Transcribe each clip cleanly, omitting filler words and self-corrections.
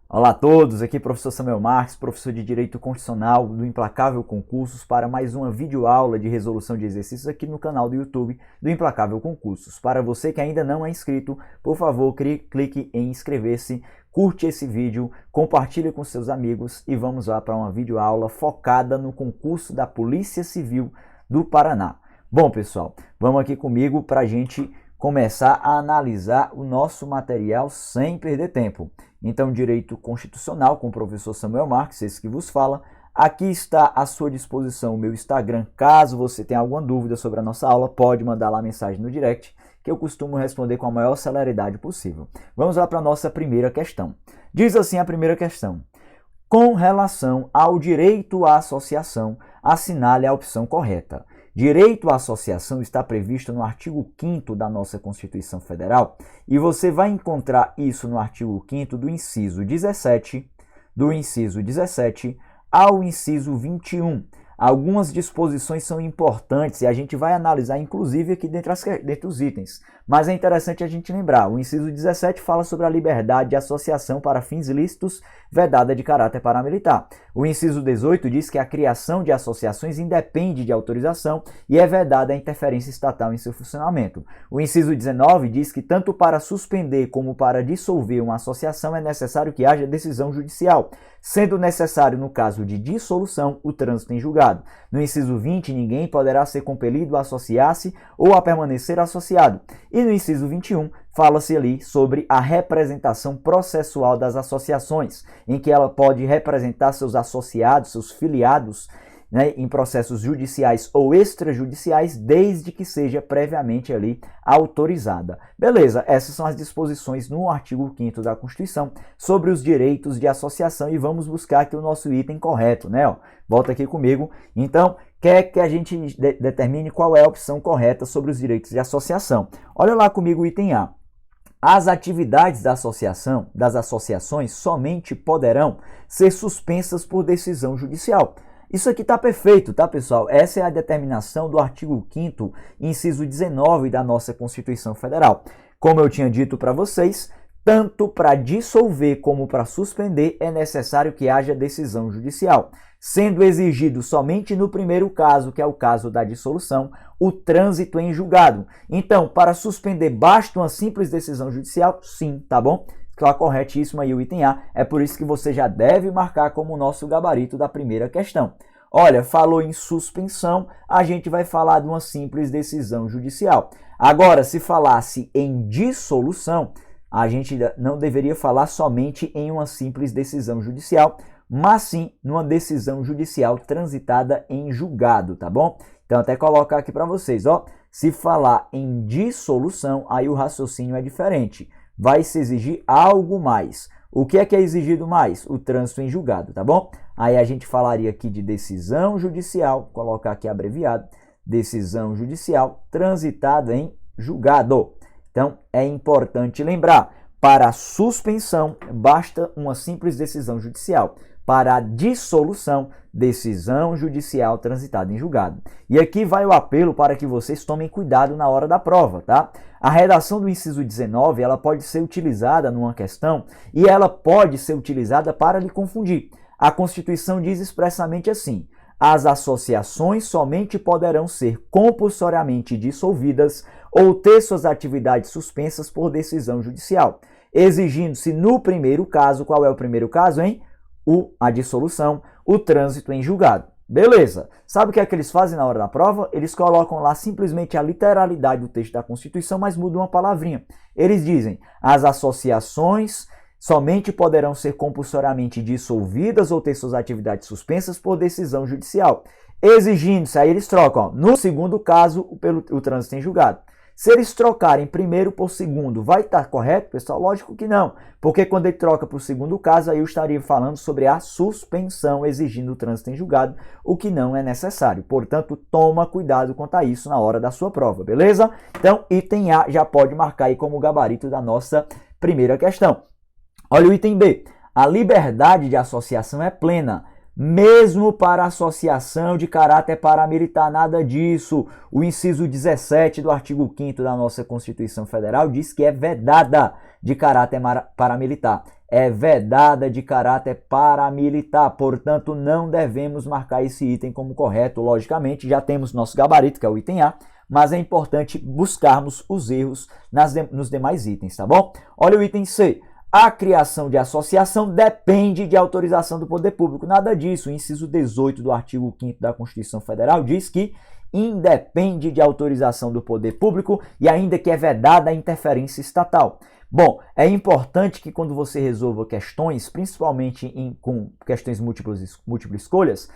Olá a todos, aqui é o professor Samuel Marques, professor de Direito Constitucional do Implacável Concursos, para mais uma videoaula de resolução de exercícios aqui no canal do YouTube do Implacável Concursos. Para você que ainda não é inscrito, por favor, clique em inscrever-se, curte esse vídeo, compartilhe com seus amigos e vamos lá para uma videoaula focada no concurso da Polícia Civil do Paraná. Bom, pessoal, vamos aqui comigo para a gente começar a analisar o nosso material sem perder tempo. Então, Direito Constitucional com o professor Samuel Marques, esse que vos fala. Aqui está à sua disposição o meu Instagram. Caso você tenha alguma dúvida sobre a nossa aula, pode mandar lá mensagem no direct, que eu costumo responder com a maior celeridade possível. Vamos lá para a nossa primeira questão. Diz assim a primeira questão: com relação ao direito à associação, assinale a opção correta. Direito à associação está previsto no artigo 5º da nossa Constituição Federal e você vai encontrar isso no artigo 5º do inciso 17, ao inciso 21. Algumas disposições são importantes e a gente vai analisar inclusive aqui dentre os itens. Mas é interessante a gente lembrar, o inciso 17 fala sobre a liberdade de associação para fins ilícitos vedada de caráter paramilitar. O inciso 18 diz que a criação de associações independe de autorização e é vedada a interferência estatal em seu funcionamento. O inciso 19 diz que tanto para suspender como para dissolver uma associação é necessário que haja decisão judicial, sendo necessário, no caso de dissolução, o trânsito em julgado. No inciso 20, ninguém poderá ser compelido a associar-se ou a permanecer associado. E no inciso 21, fala-se ali sobre a representação processual das associações, em que ela pode representar seus associados, seus filiados, em processos judiciais ou extrajudiciais, desde que seja previamente ali autorizada. Beleza, essas são as disposições no artigo 5º da Constituição sobre os direitos de associação e vamos buscar aqui o nosso item correto, né? Volta aqui comigo. Então, quer que a gente determine qual é a opção correta sobre os direitos de associação. Olha lá comigo o item A. As atividades das associações somente poderão ser suspensas por decisão judicial. Isso aqui está perfeito, tá, pessoal? Essa é a determinação do artigo 5º, inciso 19 da nossa Constituição Federal. Como eu tinha dito para vocês, tanto para dissolver como para suspender é necessário que haja decisão judicial, sendo exigido somente no primeiro caso, que é o caso da dissolução, o trânsito em julgado. Então, para suspender basta uma simples decisão judicial? Sim, tá bom? Está corretíssimo aí o item A, é por isso que você já deve marcar como nosso gabarito da primeira questão. Olha, falou em suspensão, a gente vai falar de uma simples decisão judicial. Agora, se falasse em dissolução, a gente não deveria falar somente em uma simples decisão judicial, mas sim numa decisão judicial transitada em julgado, tá bom? Então, até colocar aqui para vocês, ó, se falar em dissolução, aí o raciocínio é diferente. Vai se exigir algo mais. O que é exigido mais? O trânsito em julgado, tá bom? Aí a gente falaria aqui de decisão judicial, colocar aqui abreviado, decisão judicial transitada em julgado. Então, é importante lembrar, para a suspensão, basta uma simples decisão judicial. Para a dissolução, decisão judicial transitada em julgado. E aqui vai o apelo para que vocês tomem cuidado na hora da prova, tá? A redação do inciso 19, ela pode ser utilizada numa questão e ela pode ser utilizada para lhe confundir. A Constituição diz expressamente assim: as associações somente poderão ser compulsoriamente dissolvidas ou ter suas atividades suspensas por decisão judicial, exigindo-se no primeiro caso, qual é o primeiro caso, hein? A dissolução, o trânsito em julgado. Beleza. Sabe o que é que eles fazem na hora da prova? Eles colocam lá simplesmente a literalidade do texto da Constituição, mas mudam uma palavrinha. Eles dizem: as associações somente poderão ser compulsoriamente dissolvidas ou ter suas atividades suspensas por decisão judicial, exigindo-se, aí eles trocam, ó, no segundo caso, pelo o trânsito em julgado. Se eles trocarem primeiro por segundo, vai estar correto, pessoal? Lógico que não, porque quando ele troca para o segundo caso, aí eu estaria falando sobre a suspensão exigindo o trânsito em julgado, o que não é necessário. Portanto, toma cuidado quanto a isso na hora da sua prova, beleza? Então, item A já pode marcar aí como gabarito da nossa primeira questão. Olha o item B. A liberdade de associação é plena, mesmo para associação de caráter paramilitar, nada disso. O inciso 17 do artigo 5º da nossa Constituição Federal diz que é vedada de caráter paramilitar. é vedada de caráter paramilitar, portanto não devemos marcar esse item como correto. Logicamente, já temos nosso gabarito, que é o item A, mas é importante buscarmos os erros nos demais itens, tá bom? Olha o item C. A criação de associação depende de autorização do poder público. Nada disso. O inciso 18 do artigo 5º da Constituição Federal diz que independe de autorização do poder público e ainda que é vedada a interferência estatal. Bom, é importante que quando você resolva questões, principalmente com questões múltiplas escolhas,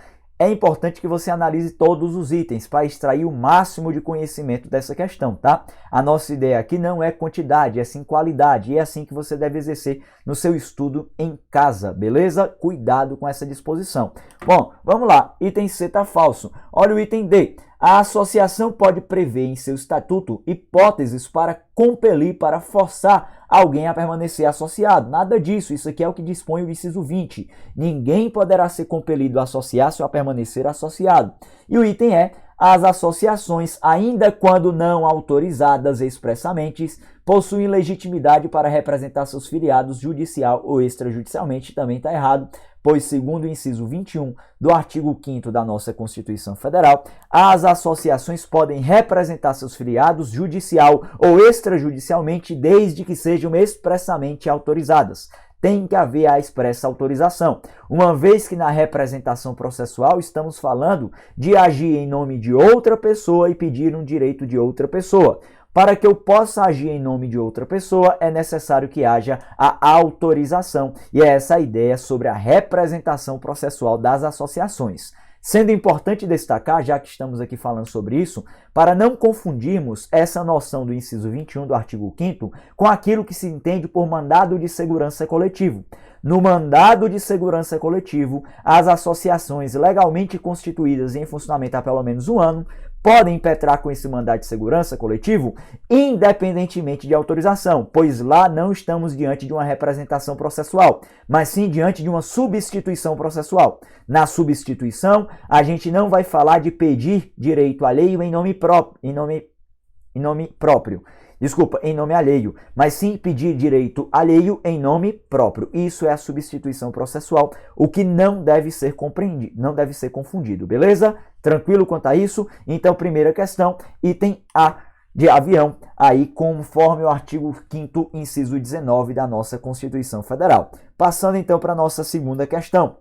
é importante que você analise todos os itens para extrair o máximo de conhecimento dessa questão, tá? A nossa ideia aqui não é quantidade, é sim qualidade, e é assim que você deve exercer no seu estudo em casa, beleza? Cuidado com essa disposição. Bom, vamos lá. Item C está falso. Olha o item D. A associação pode prever em seu estatuto hipóteses para compelir, para forçar alguém a permanecer associado. Nada disso, isso aqui é o que dispõe o inciso 20. Ninguém poderá ser compelido a associar-se ou a permanecer associado. E o item E, as associações, ainda quando não autorizadas expressamente, possuem legitimidade para representar seus filiados judicial ou extrajudicialmente. Também está errado, pois, segundo o inciso 21 do artigo 5º da nossa Constituição Federal, as associações podem representar seus filiados judicial ou extrajudicialmente, desde que sejam expressamente autorizadas. Tem que haver a expressa autorização, uma vez que na representação processual estamos falando de agir em nome de outra pessoa e pedir um direito de outra pessoa. Para que eu possa agir em nome de outra pessoa, é necessário que haja a autorização, e é essa a ideia sobre a representação processual das associações. Sendo importante destacar, já que estamos aqui falando sobre isso, para não confundirmos essa noção do inciso 21 do artigo 5º com aquilo que se entende por mandado de segurança coletivo. No mandado de segurança coletivo, as associações legalmente constituídas e em funcionamento há pelo menos um ano podem impetrar com esse mandado de segurança coletivo independentemente de autorização, pois lá não estamos diante de uma representação processual, mas sim diante de uma substituição processual. Na substituição, a gente não vai falar de pedir direito alheio em nome alheio, mas sim pedir direito alheio em nome próprio. Isso é a substituição processual, o que não deve ser compreendido, não deve ser confundido, beleza? Tranquilo quanto a isso? Então, primeira questão, item A de avião, aí conforme o artigo 5º, inciso 19 da nossa Constituição Federal. Passando então para a nossa segunda questão.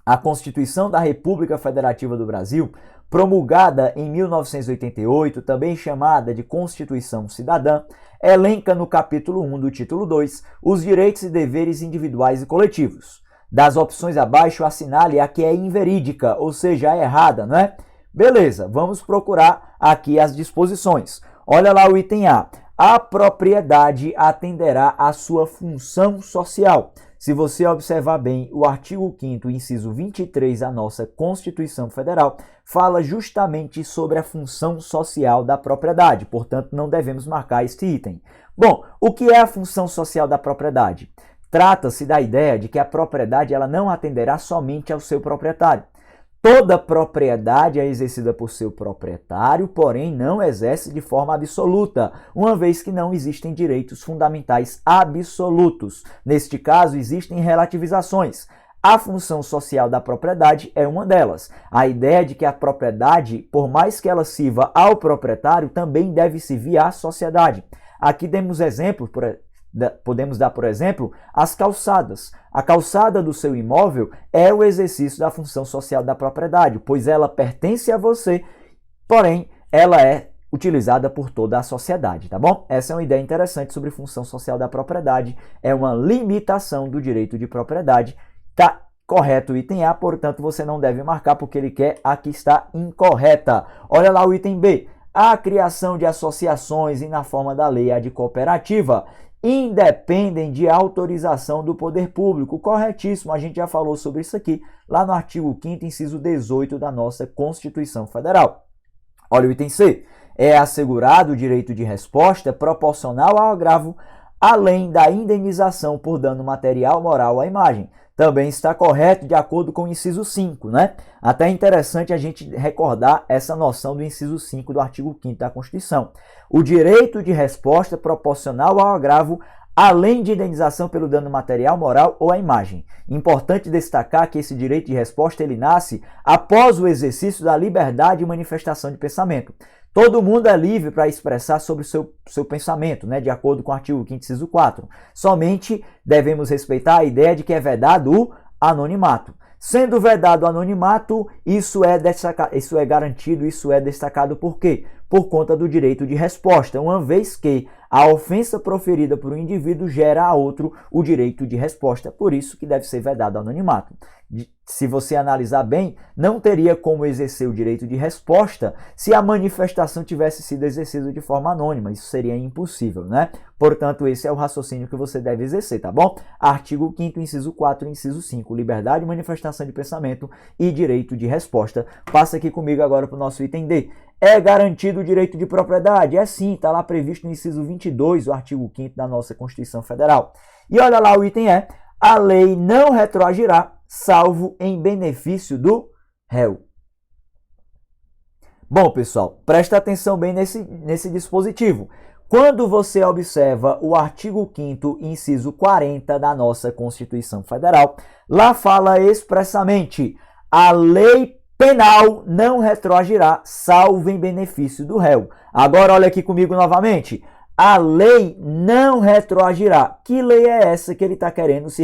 A Constituição da República Federativa do Brasil, promulgada em 1988, também chamada de Constituição Cidadã, elenca no capítulo 1 do título 2 os direitos e deveres individuais e coletivos. Das opções abaixo, assinale a que é inverídica, ou seja, a errada, não é? Beleza, vamos procurar aqui as disposições. Olha lá o item A. A propriedade atenderá à sua função social. Se você observar bem, o artigo 5º, inciso 23 da nossa Constituição Federal, fala justamente sobre a função social da propriedade, portanto, não devemos marcar este item. Bom, o que é a função social da propriedade? Trata-se da ideia de que a propriedade ela não atenderá somente ao seu proprietário. Toda propriedade é exercida por seu proprietário, porém não exerce de forma absoluta, uma vez que não existem direitos fundamentais absolutos. Neste caso, existem relativizações. A função social da propriedade é uma delas. A ideia de que a propriedade, por mais que ela sirva ao proprietário, também deve servir à sociedade. Aqui demos exemplos, podemos dar, por exemplo, as calçadas. A calçada do seu imóvel é o exercício da função social da propriedade, pois ela pertence a você, porém, ela é utilizada por toda a sociedade, tá bom? Essa é uma ideia interessante sobre função social da propriedade, é uma limitação do direito de propriedade. Tá correto o item A, portanto, você não deve marcar porque ele quer a que está incorreta. Olha lá o item B. A criação de associações e, na forma da lei, a de cooperativa, independem de autorização do poder público. Corretíssimo, a gente já falou sobre isso aqui, lá no artigo 5º, inciso 18 da nossa Constituição Federal. Olha o item C. É assegurado o direito de resposta proporcional ao agravo, além da indenização por dano material, moral à imagem. Também está correto de acordo com o inciso 5, né? Até é interessante a gente recordar essa noção do inciso 5 do artigo 5º da Constituição. O direito de resposta proporcional ao agravo, além de indenização pelo dano material, moral ou à imagem. Importante destacar que esse direito de resposta ele nasce após o exercício da liberdade de manifestação de pensamento. Todo mundo é livre para expressar sobre o seu pensamento, né, de acordo com o artigo 5º, inciso 4. Somente devemos respeitar a ideia de que é vedado o anonimato. Sendo vedado o anonimato, isso é garantido, isso é destacado por quê? Por conta do direito de resposta, uma vez que a ofensa proferida por um indivíduo gera a outro o direito de resposta, por isso que deve ser vedado o anonimato. Se você analisar bem, não teria como exercer o direito de resposta se a manifestação tivesse sido exercida de forma anônima, isso seria impossível, né? Portanto, esse é o raciocínio que você deve exercer, tá bom? Artigo 5º, inciso 4 e inciso 5, liberdade de manifestação de pensamento e direito de resposta. Passa aqui comigo agora para o nosso item D. É garantido o direito de propriedade? É sim, está lá previsto no inciso 22, o artigo 5º da nossa Constituição Federal. E olha lá, o item é: a lei não retroagirá, salvo em benefício do réu. Bom, pessoal, presta atenção bem nesse dispositivo. Quando você observa o artigo 5º, inciso 40 da nossa Constituição Federal, lá fala expressamente: a lei penal não retroagirá, salvo em benefício do réu. Agora olha aqui comigo novamente. A lei não retroagirá. Que lei é essa que ele está querendo se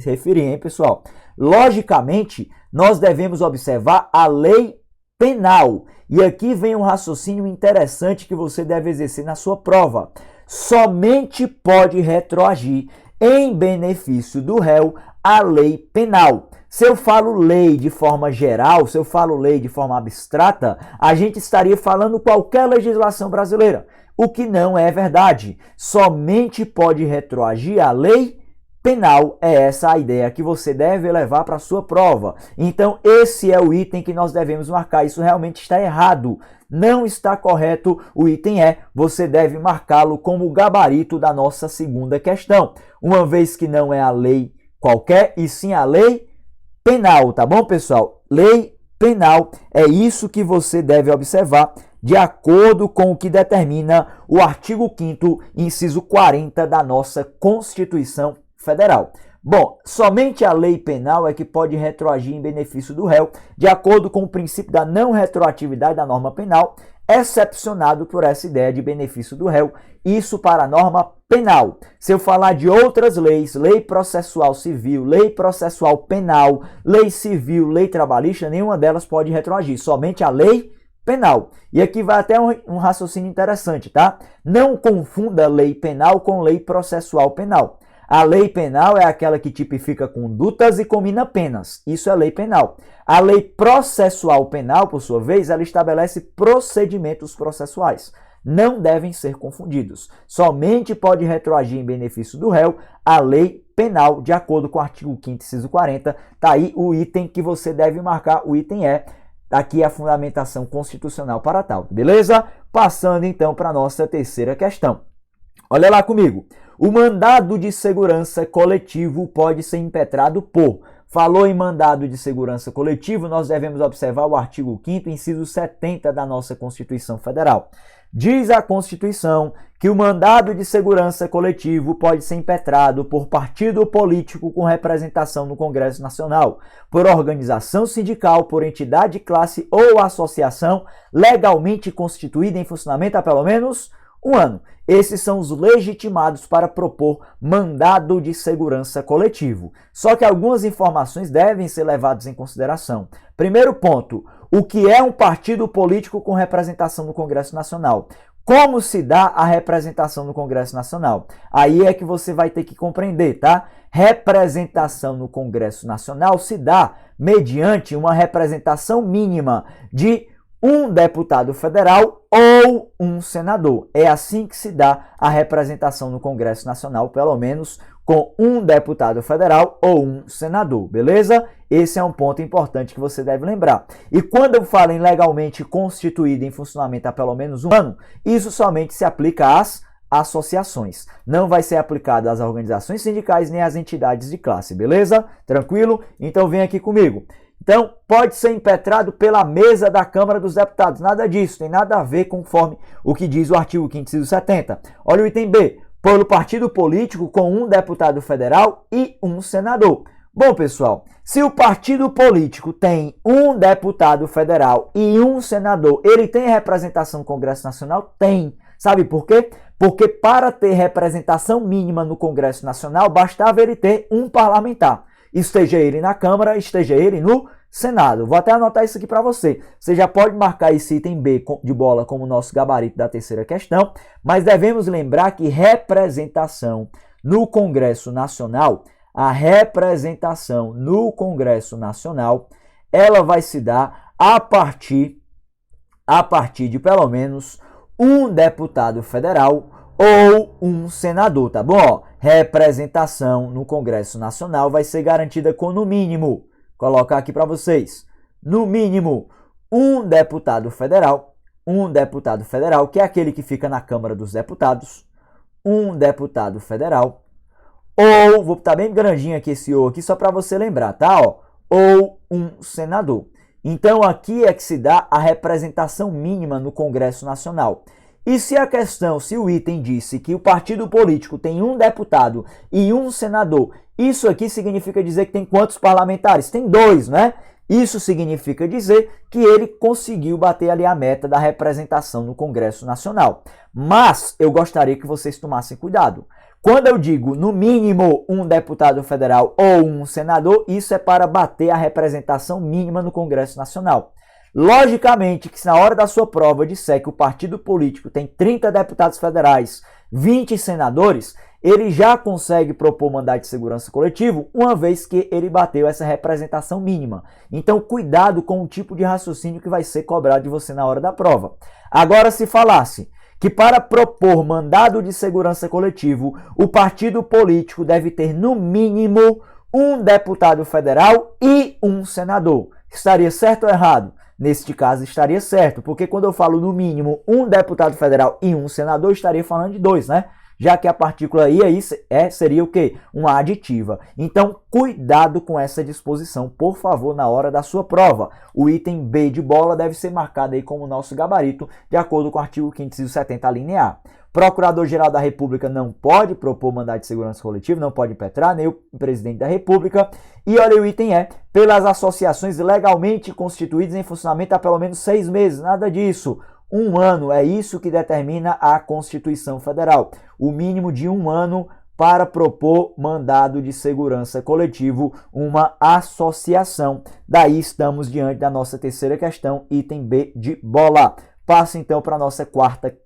referir, hein, pessoal? Logicamente, nós devemos observar a lei penal. E aqui vem um raciocínio interessante que você deve exercer na sua prova. Somente pode retroagir em benefício do réu a lei penal. Se eu falo lei de forma geral, se eu falo lei de forma abstrata, a gente estaria falando qualquer legislação brasileira, o que não é verdade. Somente pode retroagir a lei penal, é essa a ideia que você deve levar para a sua prova. Então, esse é o item que nós devemos marcar. Isso realmente está errado. Não está correto o item E. Você deve marcá-lo como gabarito da nossa segunda questão. Uma vez que não é a lei qualquer, e sim a lei penal, tá bom, pessoal? Lei penal, é isso que você deve observar de acordo com o que determina o artigo 5º, inciso 40 da nossa Constituição Federal. Bom, somente a lei penal é que pode retroagir em benefício do réu, de acordo com o princípio da não retroatividade da norma penal, excepcionado por essa ideia de benefício do réu, isso para a norma penal. Se eu falar de outras leis, lei processual civil, lei processual penal, lei civil, lei trabalhista, nenhuma delas pode retroagir, somente a lei penal. E aqui vai até um raciocínio interessante, tá? Não confunda lei penal com lei processual penal. A lei penal é aquela que tipifica condutas e comina penas. Isso é lei penal. A lei processual penal, por sua vez, ela estabelece procedimentos processuais. Não devem ser confundidos. Somente pode retroagir em benefício do réu a lei penal, de acordo com o artigo 5º, inciso 40. Está aí o item que você deve marcar, o item E. Aqui a fundamentação constitucional para tal, beleza? Passando então para a nossa terceira questão. Olha lá comigo. O mandado de segurança coletivo pode ser impetrado por... Falou em mandado de segurança coletivo, nós devemos observar o artigo 5º, inciso 70 da nossa Constituição Federal. Diz a Constituição que o mandado de segurança coletivo pode ser impetrado por partido político com representação no Congresso Nacional, por organização sindical, por entidade de classe ou associação legalmente constituída em funcionamento há pelo menos um ano. Esses são os legitimados para propor mandado de segurança coletivo. Só que algumas informações devem ser levadas em consideração. Primeiro ponto, o que é um partido político com representação no Congresso Nacional? Como se dá a representação no Congresso Nacional? Aí é que você vai ter que compreender, tá? Representação no Congresso Nacional se dá mediante uma representação mínima de um deputado federal ou um senador. É assim que se dá a representação no Congresso Nacional, pelo menos com um deputado federal ou um senador, beleza? Esse é um ponto importante que você deve lembrar. E quando eu falo em legalmente constituído em funcionamento há pelo menos um ano, isso somente se aplica às associações. Não vai ser aplicado às organizações sindicais nem às entidades de classe, beleza? Tranquilo? Então vem aqui comigo. Então, pode ser impetrado pela mesa da Câmara dos Deputados. Nada disso, tem nada a ver conforme o que diz o artigo 5º, inciso 70. Olha o item B. pelo partido político com um deputado federal e um senador. Bom, pessoal, se o partido político tem um deputado federal e um senador, ele tem representação no Congresso Nacional? Tem. Sabe por quê? Porque para ter representação mínima no Congresso Nacional, bastava ele ter um parlamentar. Esteja ele na Câmara, esteja ele no Senado. Vou até anotar isso aqui para você. Você já pode marcar esse item B de bola como nosso gabarito da terceira questão, mas devemos lembrar que representação no Congresso Nacional, a representação no Congresso Nacional, ela vai se dar a partir de pelo menos um deputado federal ou um senador, tá bom? Representação no Congresso Nacional vai ser garantida com, no mínimo, colocar aqui para vocês, no mínimo, um deputado federal, que é aquele que fica na Câmara dos Deputados, um deputado federal, ou, vou botar bem grandinho aqui esse ou aqui, só para você lembrar, tá? Ó, ou um senador. Então, aqui é que se dá a representação mínima no Congresso Nacional. E se a questão, se o item disse que o partido político tem um deputado e um senador, isso aqui significa dizer que tem quantos parlamentares? Tem 2, né? Isso significa dizer que ele conseguiu bater ali a meta da representação no Congresso Nacional. Mas eu gostaria que vocês tomassem cuidado. Quando eu digo, no mínimo, um deputado federal ou um senador, isso é para bater a representação mínima no Congresso Nacional. Logicamente que se na hora da sua prova disser que o partido político tem 30 deputados federais, 20 senadores, ele já consegue propor mandado de segurança coletivo, uma vez que ele bateu essa representação mínima. Então, cuidado com o tipo de raciocínio que vai ser cobrado de você na hora da prova. Agora, se falasse que para propor mandado de segurança coletivo, o partido político deve ter no mínimo um deputado federal e um senador. Estaria certo ou errado? Neste caso, estaria certo, porque quando eu falo no mínimo um deputado federal e um senador, estaria falando de 2, né? Já que a partícula I aí seria o quê? Uma aditiva. Então, cuidado com essa disposição, por favor, na hora da sua prova. O item B de bola deve ser marcado aí como nosso gabarito, de acordo com o artigo 5º, inciso 70, linha A. Procurador-Geral da República não pode propor mandado de segurança coletivo, não pode impetrar, nem o presidente da República. E olha, o item é, pelas associações legalmente constituídas em funcionamento há pelo menos 6 meses. Nada disso. 1 ano, é isso que determina a Constituição Federal. O mínimo de 1 ano para propor mandado de segurança coletivo, uma associação. Daí estamos diante da nossa terceira questão, item B de bola. Passa então para a nossa quarta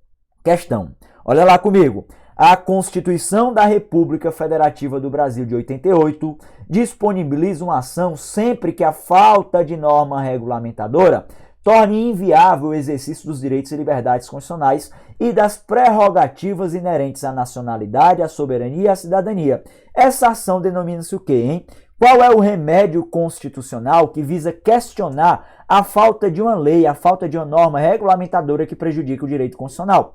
questão. Olha lá comigo. A Constituição da República Federativa do Brasil de 88 disponibiliza uma ação sempre que a falta de norma regulamentadora torne inviável o exercício dos direitos e liberdades constitucionais e das prerrogativas inerentes à nacionalidade, à soberania e à cidadania. Essa ação denomina-se o quê, hein? Qual é o remédio constitucional que visa questionar a falta de uma lei, a falta de uma norma regulamentadora que prejudica o direito constitucional?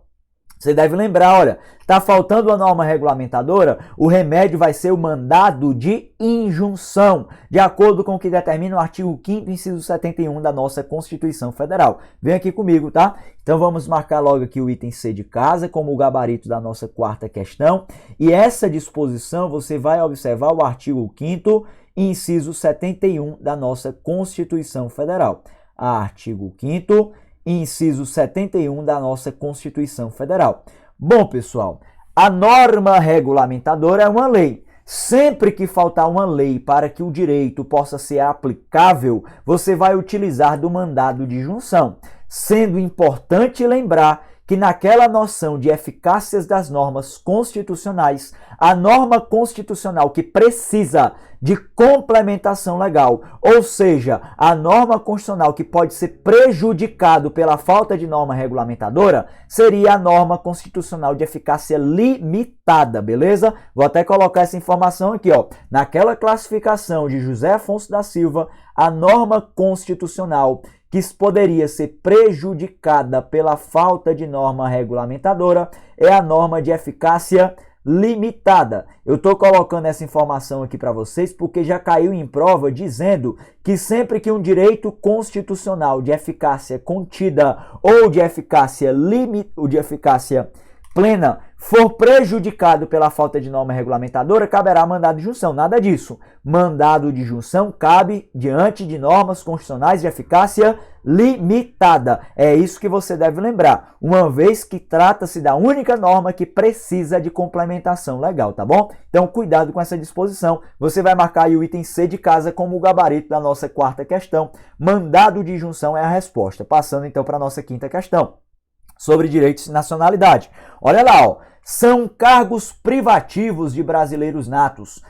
Você deve lembrar, olha, está faltando uma norma regulamentadora, o remédio vai ser o mandado de injunção, de acordo com o que determina o artigo 5º, inciso 71 da nossa Constituição Federal. Vem aqui comigo, tá? Então vamos marcar logo aqui o item C de casa, como o gabarito da nossa quarta questão. E essa disposição você vai observar o artigo 5º, inciso 71 da nossa Constituição Federal. Artigo 5º, inciso 71 da nossa Constituição Federal. Bom, pessoal, a norma regulamentadora é uma lei. Sempre que faltar uma lei para que o direito possa ser aplicável, você vai utilizar do mandado de junção. Sendo importante lembrar que naquela noção de eficácias das normas constitucionais, a norma constitucional que precisa de complementação legal, ou seja, a norma constitucional que pode ser prejudicado pela falta de norma regulamentadora, seria a norma constitucional de eficácia limitada, beleza? Vou até colocar essa informação aqui, ó. Naquela classificação de José Afonso da Silva, a norma constitucional que poderia ser prejudicada pela falta de norma regulamentadora é a norma de eficácia limitada. Eu estou colocando essa informação aqui para vocês porque já caiu em prova dizendo que sempre que um direito constitucional de eficácia contida ou de eficácia plena for prejudicado pela falta de norma regulamentadora, caberá mandado de junção. Nada disso. Mandado de junção cabe diante de normas constitucionais de eficácia limitada. É isso que você deve lembrar, uma vez que trata-se da única norma que precisa de complementação legal, tá bom? Então, cuidado com essa disposição. Você vai marcar aí o item C de casa como o gabarito da nossa quarta questão. Mandado de junção é a resposta. Passando então para a nossa quinta questão, sobre direitos de nacionalidade. Olha lá, ó. São cargos privativos de brasileiros natos.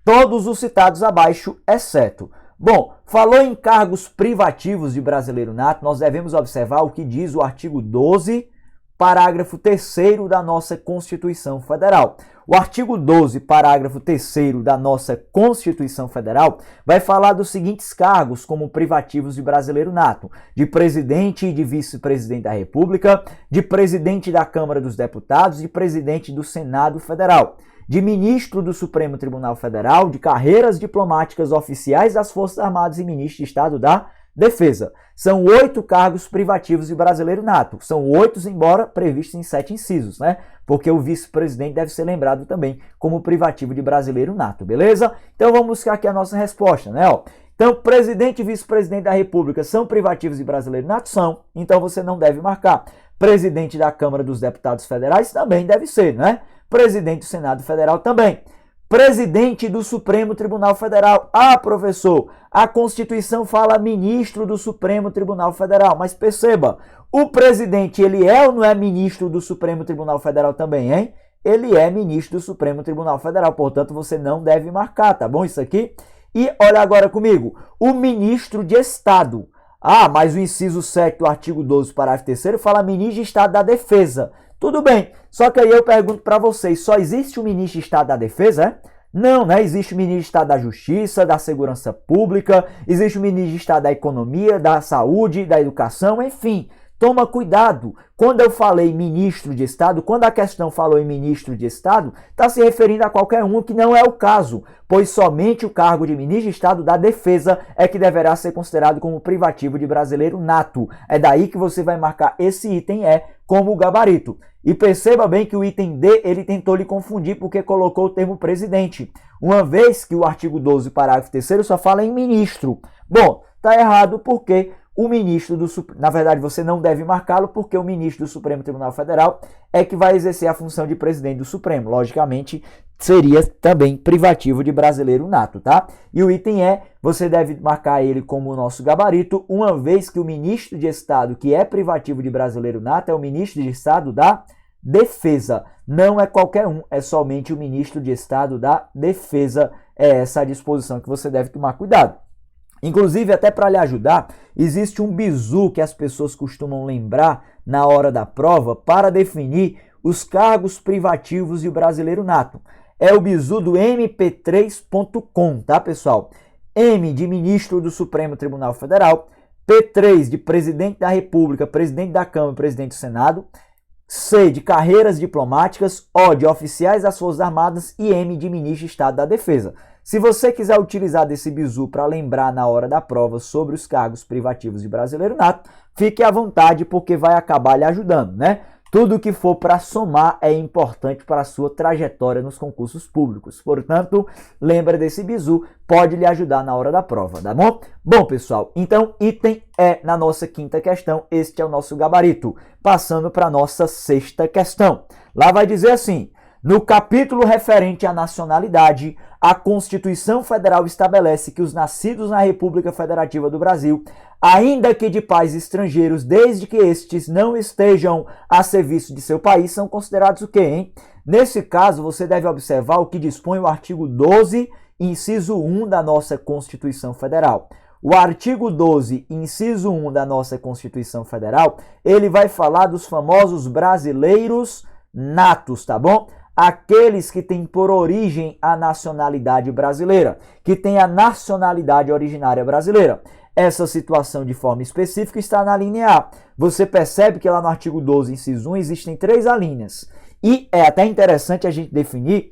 Todos os citados abaixo, exceto. Bom, falou em cargos privativos de brasileiro nato, nós devemos observar o que diz o artigo 12, parágrafo 3º da nossa Constituição Federal. O artigo 12, parágrafo 3º da nossa Constituição Federal vai falar dos seguintes cargos como privativos de brasileiro nato: de presidente e de vice-presidente da República, de presidente da Câmara dos Deputados, de presidente do Senado Federal, de ministro do Supremo Tribunal Federal, de carreiras diplomáticas oficiais das Forças Armadas e ministro de Estado da Defesa. São 8 cargos privativos de brasileiro nato. São 8, embora previstos em 7 incisos, né? Porque o vice-presidente deve ser lembrado também como privativo de brasileiro nato, beleza? Então vamos buscar aqui a nossa resposta, né? Ó, então, presidente e vice-presidente da República são privativos de brasileiro nato? São. Então você não deve marcar. Presidente da Câmara dos Deputados Federais também deve ser, né? Presidente do Senado Federal também. Presidente do Supremo Tribunal Federal. Ah, professor, a Constituição fala ministro do Supremo Tribunal Federal, mas perceba, o presidente, ele é ou não é ministro do Supremo Tribunal Federal também, hein? Ele é ministro do Supremo Tribunal Federal, portanto, você não deve marcar, tá bom isso aqui? E olha agora comigo, o ministro de Estado. Ah, mas o inciso 7 do artigo 12, parágrafo 3º, fala ministro de Estado da Defesa. Tudo bem, só que aí eu pergunto para vocês, só existe o ministro de Estado da Defesa, é? Não, né? Existe o ministro de Estado da Justiça, da Segurança Pública, existe o ministro de Estado da Economia, da Saúde, da Educação, enfim. Toma cuidado. Quando eu falei ministro de Estado, quando a questão falou em ministro de Estado, está se referindo a qualquer um, que não é o caso, pois somente o cargo de ministro de Estado da Defesa é que deverá ser considerado como privativo de brasileiro nato. É daí que você vai marcar esse item E como gabarito. E perceba bem que o item D, ele tentou lhe confundir porque colocou o termo presidente, uma vez que o artigo 12, parágrafo 3º, só fala em ministro. Bom, tá errado porque o ministro do Supremo, na verdade você não deve marcá-lo porque o ministro do Supremo Tribunal Federal é que vai exercer a função de presidente do Supremo. Logicamente, seria também privativo de brasileiro nato, tá? E o item E, você deve marcar ele como o nosso gabarito, uma vez que o ministro de Estado que é privativo de brasileiro nato é o ministro de Estado da Defesa. Não é qualquer um, é somente o ministro de Estado da Defesa. É essa a disposição que você deve tomar cuidado. Inclusive, até para lhe ajudar, existe um bizu que as pessoas costumam lembrar na hora da prova para definir os cargos privativos de brasileiro nato. É o bizu do mp3.com, tá, pessoal? M de ministro do Supremo Tribunal Federal, P3 de presidente da República, presidente da Câmara, presidente do Senado, C de carreiras diplomáticas, O de oficiais das Forças Armadas e M de ministro de Estado da Defesa. Se você quiser utilizar desse bizu para lembrar na hora da prova sobre os cargos privativos de brasileiro nato, fique à vontade porque vai acabar lhe ajudando, né? Tudo que for para somar é importante para a sua trajetória nos concursos públicos. Portanto, lembra desse bizu, pode lhe ajudar na hora da prova, tá bom? Bom, pessoal, então item E na nossa quinta questão, este é o nosso gabarito. Passando para a nossa sexta questão. Lá vai dizer assim: no capítulo referente à nacionalidade, a Constituição Federal estabelece que os nascidos na República Federativa do Brasil, ainda que de pais estrangeiros, desde que estes não estejam a serviço de seu país, são considerados o quê, hein? Nesse caso, você deve observar o que dispõe o artigo 12, inciso 1 da nossa Constituição Federal. O artigo 12, inciso 1 da nossa Constituição Federal, ele vai falar dos famosos brasileiros natos, tá bom? Aqueles que têm por origem a nacionalidade brasileira, que têm a nacionalidade originária brasileira. Essa situação de forma específica está na linha A. Você percebe que lá no artigo 12, inciso 1, existem 3 alíneas. E é até interessante a gente definir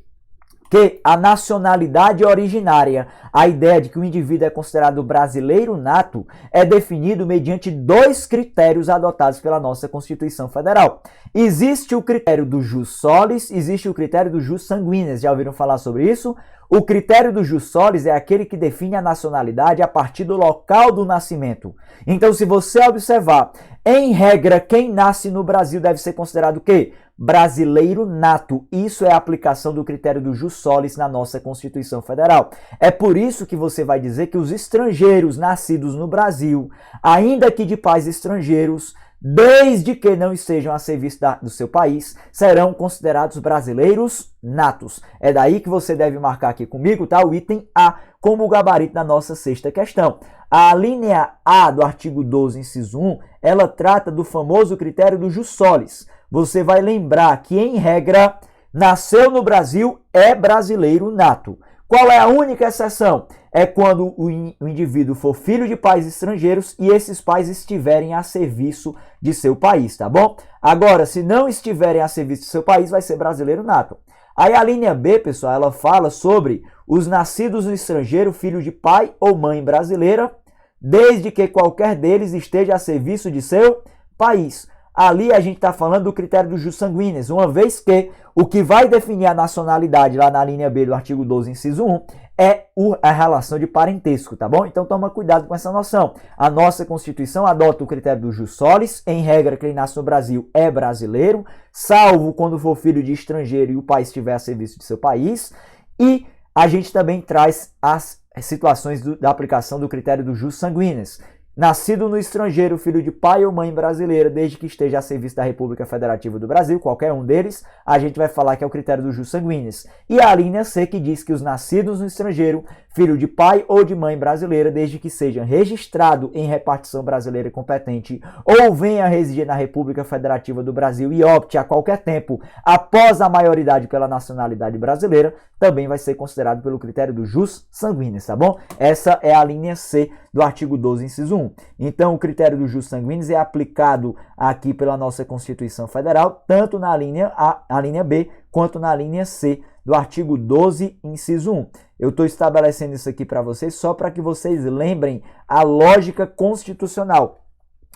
que a nacionalidade originária, a ideia de que o indivíduo é considerado brasileiro nato, é definido mediante dois critérios adotados pela nossa Constituição Federal. Existe o critério do jus solis, existe o critério do jus sanguinis. Já ouviram falar sobre isso? O critério do jus solis é aquele que define a nacionalidade a partir do local do nascimento. Então, se você observar, em regra, quem nasce no Brasil deve ser considerado o quê? Brasileiro nato. Isso é a aplicação do critério do jus solis na nossa Constituição Federal. É por isso que você vai dizer que os estrangeiros nascidos no Brasil, ainda que de pais estrangeiros, desde que não estejam a serviço do seu país, serão considerados brasileiros natos. É daí que você deve marcar aqui comigo, tá? O item A como o gabarito da nossa sexta questão. A linha A do artigo 12, inciso 1, ela trata do famoso critério do jus solis. Você vai lembrar que, em regra, nasceu no Brasil, é brasileiro nato. Qual é a única exceção? É quando o indivíduo for filho de pais estrangeiros e esses pais estiverem a serviço de seu país, tá bom? Agora, se não estiverem a serviço de seu país, vai ser brasileiro nato. Aí a linha B, pessoal, ela fala sobre os nascidos no estrangeiro, filho de pai ou mãe brasileira, desde que qualquer deles esteja a serviço de seu país. Ali a gente está falando do critério do jus sanguinis, uma vez que o que vai definir a nacionalidade lá na linha B do artigo 12, inciso 1, é a relação de parentesco, tá bom? Então toma cuidado com essa noção. A nossa Constituição adota o critério do jus solis, em regra quem nasce no Brasil é brasileiro, salvo quando for filho de estrangeiro e o pai estiver a serviço de seu país, e a gente também traz as situações da aplicação do critério do jus sanguinis. Nascido no estrangeiro, filho de pai ou mãe brasileira, desde que esteja a serviço da República Federativa do Brasil, qualquer um deles, a gente vai falar que é o critério do jus sanguinis. E a linha C, que diz que os nascidos no estrangeiro, filho de pai ou de mãe brasileira, desde que seja registrado em repartição brasileira competente ou venha a residir na República Federativa do Brasil e opte a qualquer tempo após a maioridade pela nacionalidade brasileira, também vai ser considerado pelo critério do jus sanguinis, tá bom? Essa é a linha C do artigo 12, inciso 1. Então, o critério do jus sanguinis é aplicado aqui pela nossa Constituição Federal, tanto na linha A, a linha B, quanto na linha C do artigo 12, inciso 1. Eu estou estabelecendo isso aqui para vocês só para que vocês lembrem a lógica constitucional.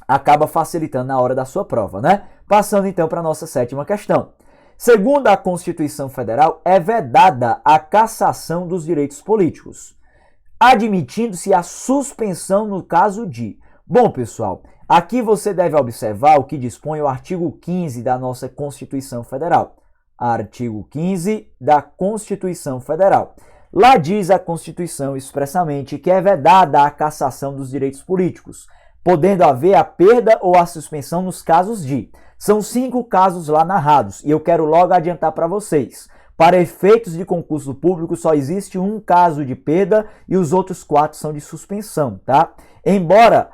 Acaba facilitando na hora da sua prova, né? Passando então para a nossa sétima questão. Segundo a Constituição Federal, é vedada a cassação dos direitos políticos, admitindo-se a suspensão no caso de... Bom, pessoal, aqui você deve observar o que dispõe o artigo 15 da nossa Constituição Federal. Artigo 15 da Constituição Federal. Lá diz a Constituição expressamente que é vedada a cassação dos direitos políticos, podendo haver a perda ou a suspensão nos casos de... São 5 casos lá narrados e eu quero logo adiantar para vocês. Para efeitos de concurso público, só existe um caso de perda e os outros 4 são de suspensão, tá? Embora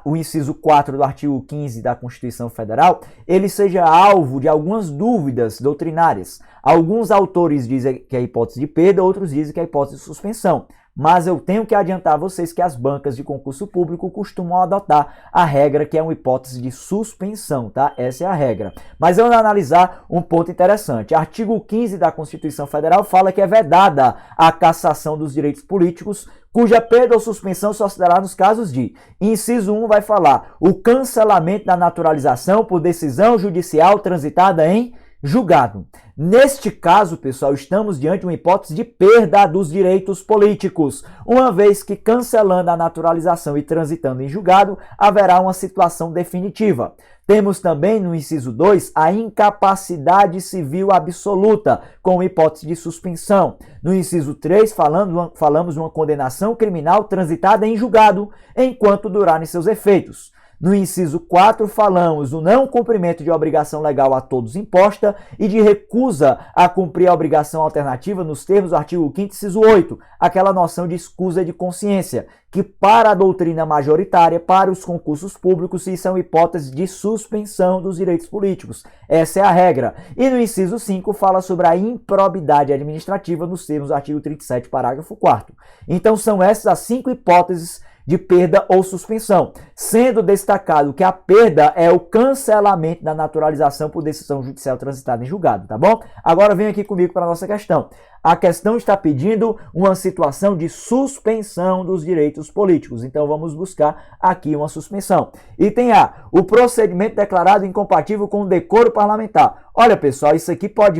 o inciso 4 do artigo 15 da Constituição Federal, ele seja alvo de algumas dúvidas doutrinárias. Alguns autores dizem que é hipótese de perda, outros dizem que é hipótese de suspensão. Mas eu tenho que adiantar a vocês que as bancas de concurso público costumam adotar a regra que é uma hipótese de suspensão, tá? Essa é a regra. Mas vamos analisar um ponto interessante. Artigo 15 da Constituição Federal fala que é vedada a cassação dos direitos políticos, cuja perda ou suspensão só se dará nos casos de... Inciso 1 vai falar o cancelamento da naturalização por decisão judicial transitada em julgado. Neste caso, pessoal, estamos diante de uma hipótese de perda dos direitos políticos, uma vez que cancelando a naturalização e transitando em julgado, haverá uma situação definitiva. Temos também no inciso 2 a incapacidade civil absoluta, com hipótese de suspensão. No inciso 3 falamos de uma condenação criminal transitada em julgado, enquanto durarem seus efeitos. No inciso 4, falamos do não cumprimento de obrigação legal a todos imposta e de recusa a cumprir a obrigação alternativa nos termos do artigo 5º, inciso 8, aquela noção de escusa de consciência, que para a doutrina majoritária, para os concursos públicos, isso são hipóteses de suspensão dos direitos políticos. Essa é a regra. E no inciso 5, fala sobre a improbidade administrativa nos termos do artigo 37, parágrafo 4º. Então, são essas as 5 hipóteses de perda ou suspensão, sendo destacado que a perda é o cancelamento da naturalização por decisão judicial transitada em julgado, tá bom? Agora vem aqui comigo para a nossa questão. A questão está pedindo uma situação de suspensão dos direitos políticos. Então vamos buscar aqui uma suspensão. Item A, o procedimento declarado incompatível com o decoro parlamentar. Olha, pessoal, isso aqui pode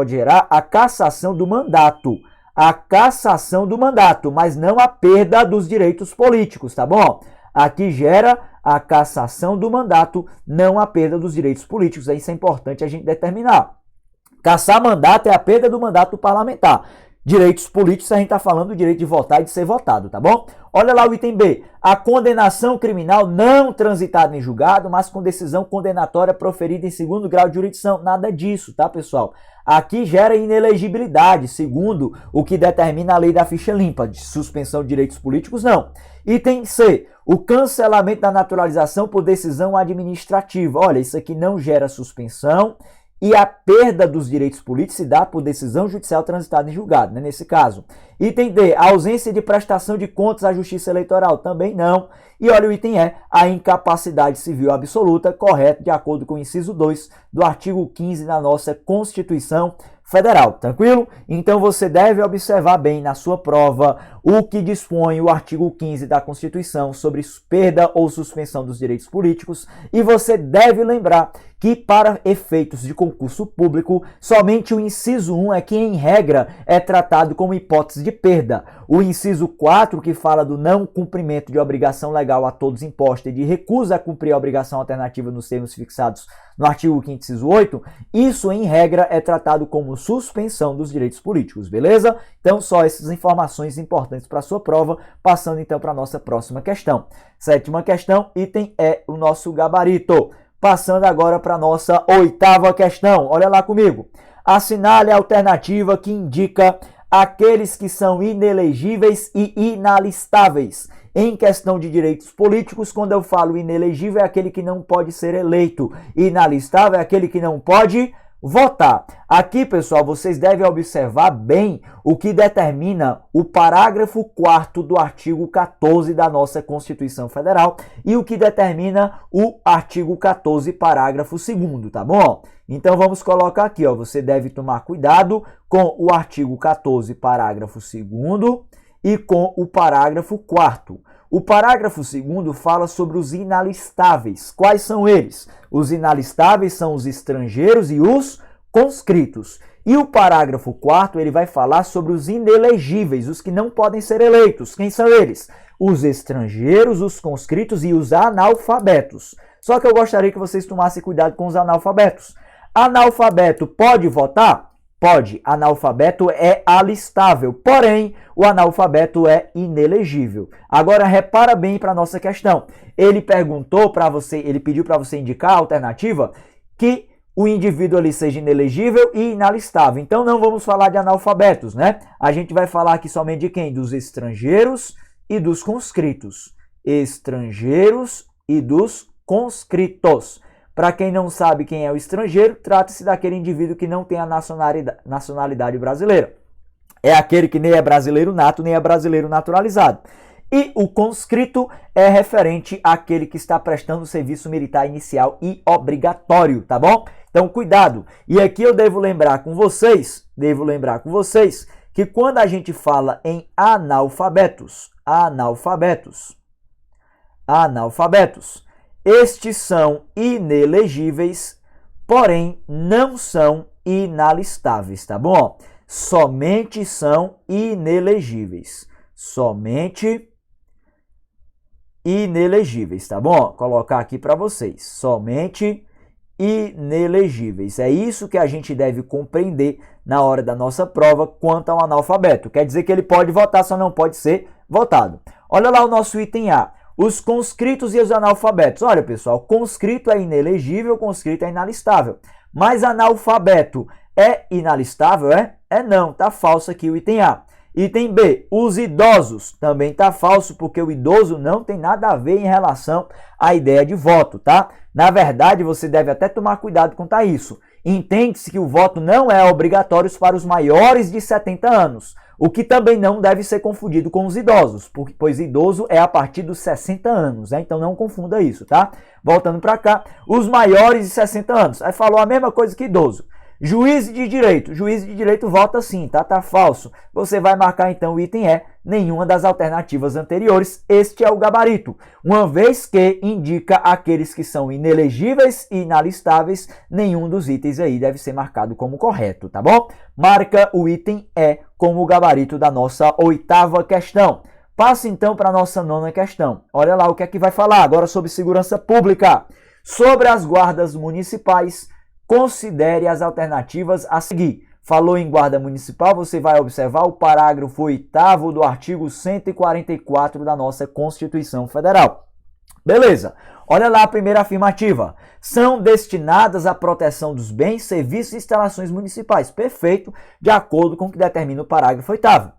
gerar a cassação do mandato. A cassação do mandato, mas não a perda dos direitos políticos, tá bom? Aqui gera a cassação do mandato, não a perda dos direitos políticos. Isso é importante a gente determinar. Cassar mandato é a perda do mandato parlamentar. Direitos políticos, a gente está falando do direito de votar e de ser votado, tá bom? Olha lá o item B. A condenação criminal não transitada em julgado, mas com decisão condenatória proferida em segundo grau de jurisdição. Nada disso, tá, pessoal? Aqui gera inelegibilidade, segundo o que determina a lei da ficha limpa. De suspensão de direitos políticos, não. Item C. O cancelamento da naturalização por decisão administrativa. Olha, isso aqui não gera suspensão. E a perda dos direitos políticos se dá por decisão judicial transitada em julgado, né, nesse caso. Item D, a ausência de prestação de contas à Justiça Eleitoral, também não. E olha o item E, a incapacidade civil absoluta, correto, de acordo com o inciso 2 do artigo 15 da nossa Constituição Federal, tranquilo? Então você deve observar bem na sua prova o que dispõe o artigo 15 da Constituição sobre perda ou suspensão dos direitos políticos e você deve lembrar que para efeitos de concurso público, somente o inciso 1 é que em regra é tratado como hipótese de perda. O inciso 4, que fala do não cumprimento de obrigação legal a todos imposta e de recusa a cumprir a obrigação alternativa nos termos fixados no artigo 5º, inciso 8, isso em regra é tratado como suspensão dos direitos políticos, beleza? Então só essas informações importantes para a sua prova, passando então para a nossa próxima questão. Sétima questão, item E, o nosso gabarito. Passando agora para a nossa oitava questão, olha lá comigo. Assinale a alternativa que indica aqueles que são inelegíveis e inalistáveis. Em questão de direitos políticos, quando eu falo inelegível, é aquele que não pode ser eleito. Inalistável é aquele que não pode votar. Aqui, pessoal, vocês devem observar bem o que determina o parágrafo 4º do artigo 14 da nossa Constituição Federal e o que determina o artigo 14, parágrafo 2º, tá bom? Então vamos colocar aqui, ó, você deve tomar cuidado com o artigo 14, parágrafo 2º e com o parágrafo 4º. O parágrafo 2º fala sobre os inalistáveis. Quais são eles? Os inalistáveis são os estrangeiros e os conscritos. E o parágrafo 4º ele vai falar sobre os inelegíveis, os que não podem ser eleitos. Quem são eles? Os estrangeiros, os conscritos e os analfabetos. Só que eu gostaria que vocês tomassem cuidado com os analfabetos. Analfabeto pode votar? Pode. Analfabeto é alistável, porém o analfabeto é inelegível. Agora repara bem para a nossa questão. Ele perguntou para você, ele pediu para você indicar a alternativa que o indivíduo ali seja inelegível e inalistável. Então não vamos falar de analfabetos, né? A gente vai falar aqui somente de quem? Dos estrangeiros e dos conscritos. Estrangeiros e dos conscritos. Para quem não sabe quem é o estrangeiro, trata-se daquele indivíduo que não tem a nacionalidade brasileira. É aquele que nem é brasileiro nato, nem é brasileiro naturalizado. E o conscrito é referente àquele que está prestando serviço militar inicial e obrigatório, tá bom? Então, cuidado. E aqui eu devo lembrar com vocês que quando a gente fala em analfabetos, estes são inelegíveis, porém não são inalistáveis, tá bom? Somente são inelegíveis. Somente inelegíveis, tá bom? Vou colocar aqui para vocês. Somente inelegíveis. É isso que a gente deve compreender na hora da nossa prova quanto ao analfabeto. Quer dizer que ele pode votar, só não pode ser votado. Olha lá o nosso item A. Os conscritos e os analfabetos. Olha, pessoal, conscrito é inelegível, conscrito é inalistável. Mas analfabeto é inalistável, é? É não, tá falso aqui o item A. Item B, os idosos. Também tá falso, porque o idoso não tem nada a ver em relação à ideia de voto, tá? Na verdade, você deve até tomar cuidado quanto a isso. Entende-se que o voto não é obrigatório para os maiores de 70 anos, o que também não deve ser confundido com os idosos, pois idoso é a partir dos 60 anos, né? Então não confunda isso, tá? Voltando para cá, os maiores de 60 anos. Aí falou a mesma coisa que idoso. Juiz de direito vota sim, tá? Tá falso. Você vai marcar então o item E, nenhuma das alternativas anteriores. Este é o gabarito. Uma vez que indica aqueles que são inelegíveis e inalistáveis, nenhum dos itens aí deve ser marcado como correto, tá bom? Marca o item E como o gabarito da nossa 8ª questão. Passa então para a nossa 9ª questão. Olha lá o que é que vai falar agora sobre segurança pública. Sobre as guardas municipais, considere as alternativas a seguir. Falou em guarda municipal, você vai observar o parágrafo 8º do artigo 144 da nossa Constituição Federal. Beleza. Olha lá a primeira afirmativa. São destinadas à proteção dos bens, serviços e instalações municipais. Perfeito, de acordo com o que determina o parágrafo 8º.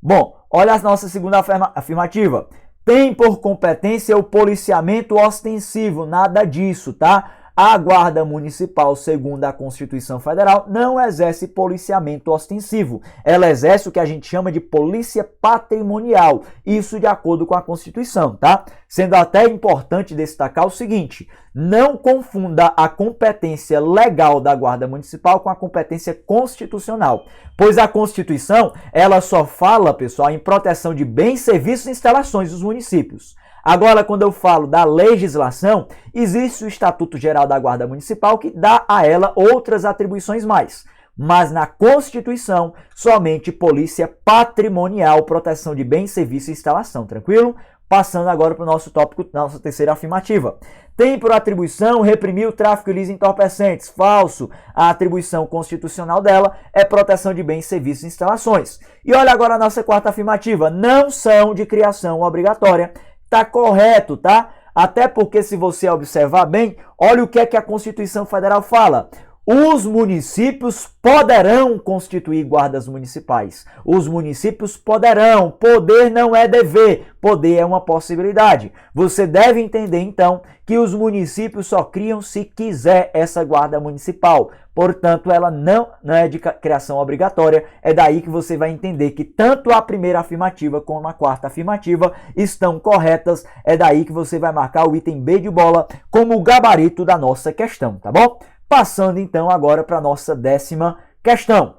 Bom, olha a nossa segunda afirmativa. Tem por competência o policiamento ostensivo. Nada disso, tá? A Guarda Municipal, segundo a Constituição Federal, não exerce policiamento ostensivo. Ela exerce o que a gente chama de polícia patrimonial. Isso de acordo com a Constituição, tá? Sendo até importante destacar o seguinte: não confunda a competência legal da Guarda Municipal com a competência constitucional. Pois a Constituição, ela só fala, pessoal, em proteção de bens, serviços e instalações dos municípios. Agora, quando eu falo da legislação, existe o Estatuto Geral da Guarda Municipal que dá a ela outras atribuições mais. Mas na Constituição, somente polícia patrimonial, proteção de bens, serviço e instalação, tranquilo? Passando agora para o nosso tópico, nossa terceira afirmativa. Tem por atribuição reprimir o tráfico ilícito de entorpecentes. Falso. A atribuição constitucional dela é proteção de bens, serviços e instalações. E olha agora a nossa quarta afirmativa. Não são de criação obrigatória. Tá correto, tá? Até porque se você observar bem, olha o que é que a Constituição Federal fala. Os municípios poderão constituir guardas municipais. Os municípios poderão. Poder não é dever. Poder é uma possibilidade. Você deve entender, então, que os municípios só criam se quiser essa guarda municipal. Portanto, ela não é de criação obrigatória. É daí que você vai entender que tanto a primeira afirmativa como a quarta afirmativa estão corretas. É daí que você vai marcar o item B de bola como o gabarito da nossa questão, tá bom? Passando então agora para a nossa 10ª questão.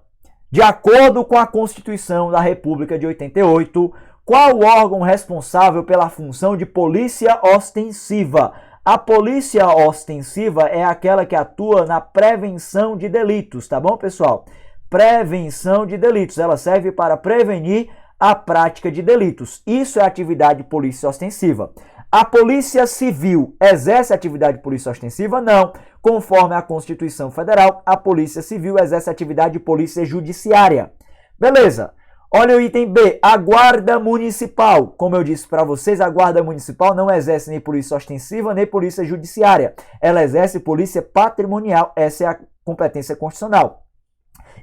De acordo com a Constituição da República de 88, qual o órgão responsável pela função de polícia ostensiva? A polícia ostensiva é aquela que atua na prevenção de delitos, tá bom, pessoal? Prevenção de delitos. Ela serve para prevenir a prática de delitos. Isso é atividade de polícia ostensiva. A Polícia Civil exerce atividade de polícia ostensiva? Não. Conforme a Constituição Federal, a Polícia Civil exerce atividade de polícia judiciária. Beleza. Olha o item B, a Guarda Municipal. Como eu disse para vocês, a Guarda Municipal não exerce nem polícia ostensiva, nem polícia judiciária. Ela exerce polícia patrimonial. Essa é a competência constitucional.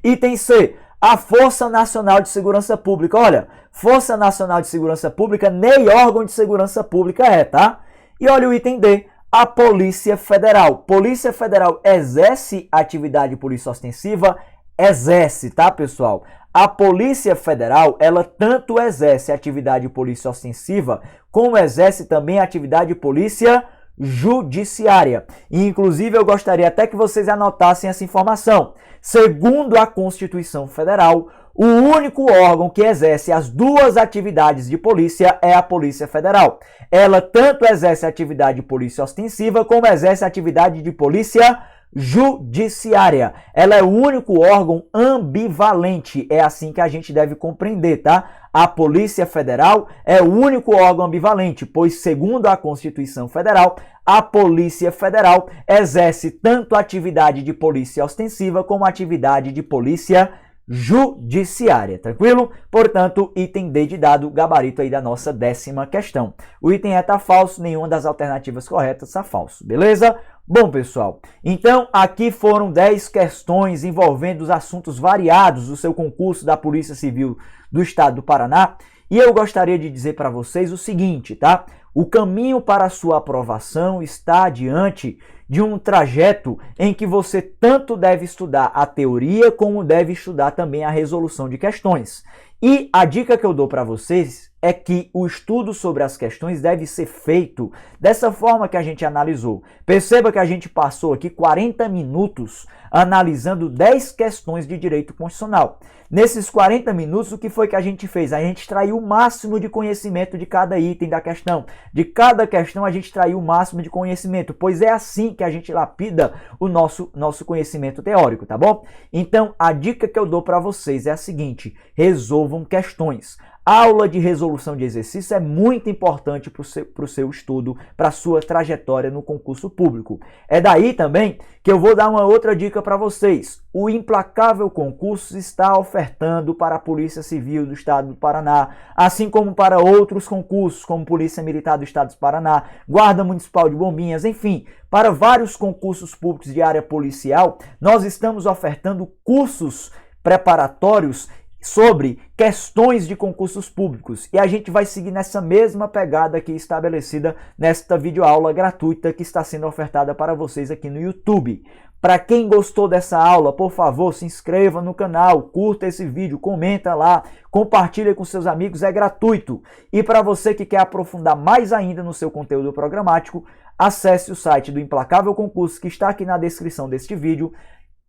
Item C, a Força Nacional de Segurança Pública. Olha, Força Nacional de Segurança Pública, nem órgão de segurança pública é, tá? E olha o item D, a Polícia Federal. Polícia Federal exerce atividade de polícia ostensiva? Exerce, tá, pessoal? A Polícia Federal, ela tanto exerce atividade de polícia ostensiva, como exerce também atividade de polícia judiciária. E, inclusive, eu gostaria até que vocês anotassem essa informação. Segundo a Constituição Federal, o único órgão que exerce as duas atividades de polícia é a Polícia Federal. Ela tanto exerce atividade de polícia ostensiva, como exerce atividade de polícia judiciária. Ela é o único órgão ambivalente. É assim que a gente deve compreender, tá? A Polícia Federal é o único órgão ambivalente, pois, segundo a Constituição Federal, a Polícia Federal exerce tanto a atividade de polícia ostensiva como a atividade de polícia judiciária, tranquilo? Portanto, item D de dado, gabarito aí da nossa 10ª questão. O item E está falso, nenhuma das alternativas corretas está falso, beleza? Bom, pessoal, então aqui foram 10 questões envolvendo os assuntos variados do seu concurso da Polícia Civil do Estado do Paraná. E eu gostaria de dizer para vocês o seguinte, tá? O caminho para a sua aprovação está diante de um trajeto em que você tanto deve estudar a teoria como deve estudar também a resolução de questões. E a dica que eu dou para vocês é que o estudo sobre as questões deve ser feito dessa forma que a gente analisou. Perceba que a gente passou aqui 40 minutos analisando 10 questões de direito constitucional. Nesses 40 minutos, o que foi que a gente fez? A gente extraiu o máximo de conhecimento de cada item da questão. De cada questão, a gente extraiu o máximo de conhecimento, pois é assim que a gente lapida o nosso conhecimento teórico, tá bom? Então, a dica que eu dou para vocês é a seguinte: resolvam questões. Aula de resolução de exercício é muito importante para o seu estudo, para a sua trajetória no concurso público. É daí também que eu vou dar uma outra dica para vocês. O Implacável Concursos está ofertando para a Polícia Civil do Estado do Paraná, assim como para outros concursos, como Polícia Militar do Estado do Paraná, Guarda Municipal de Bombinhas, enfim, para vários concursos públicos de área policial, nós estamos ofertando cursos preparatórios sobre questões de concursos públicos. E a gente vai seguir nessa mesma pegada aqui estabelecida nesta videoaula gratuita que está sendo ofertada para vocês aqui no YouTube. Para quem gostou dessa aula, por favor, se inscreva no canal, curta esse vídeo, comenta lá, compartilha com seus amigos, é gratuito. E para você que quer aprofundar mais ainda no seu conteúdo programático, acesse o site do Implacável Concursos, que está aqui na descrição deste vídeo.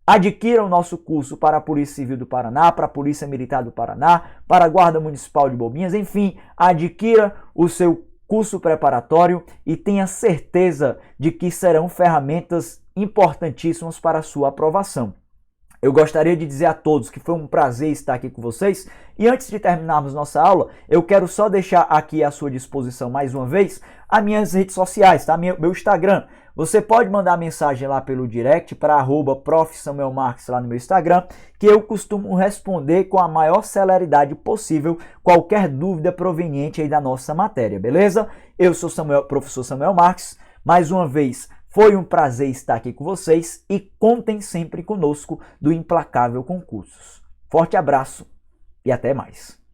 Adquira o nosso curso para a Polícia Civil do Paraná, para a Polícia Militar do Paraná, para a Guarda Municipal de Bombinhas, enfim, adquira o seu curso preparatório e tenha certeza de que serão ferramentas importantíssimas para a sua aprovação. Eu gostaria de dizer a todos que foi um prazer estar aqui com vocês e antes de terminarmos nossa aula, eu quero só deixar aqui à sua disposição mais uma vez as minhas redes sociais, tá? Meu Instagram. Você pode mandar mensagem lá pelo direct para @profsamuelmarques lá no meu Instagram, que eu costumo responder com a maior celeridade possível qualquer dúvida proveniente aí da nossa matéria, beleza? Eu sou professor Samuel Marques, mais uma vez foi um prazer estar aqui com vocês e contem sempre conosco do Implacável Concursos. Forte abraço e até mais!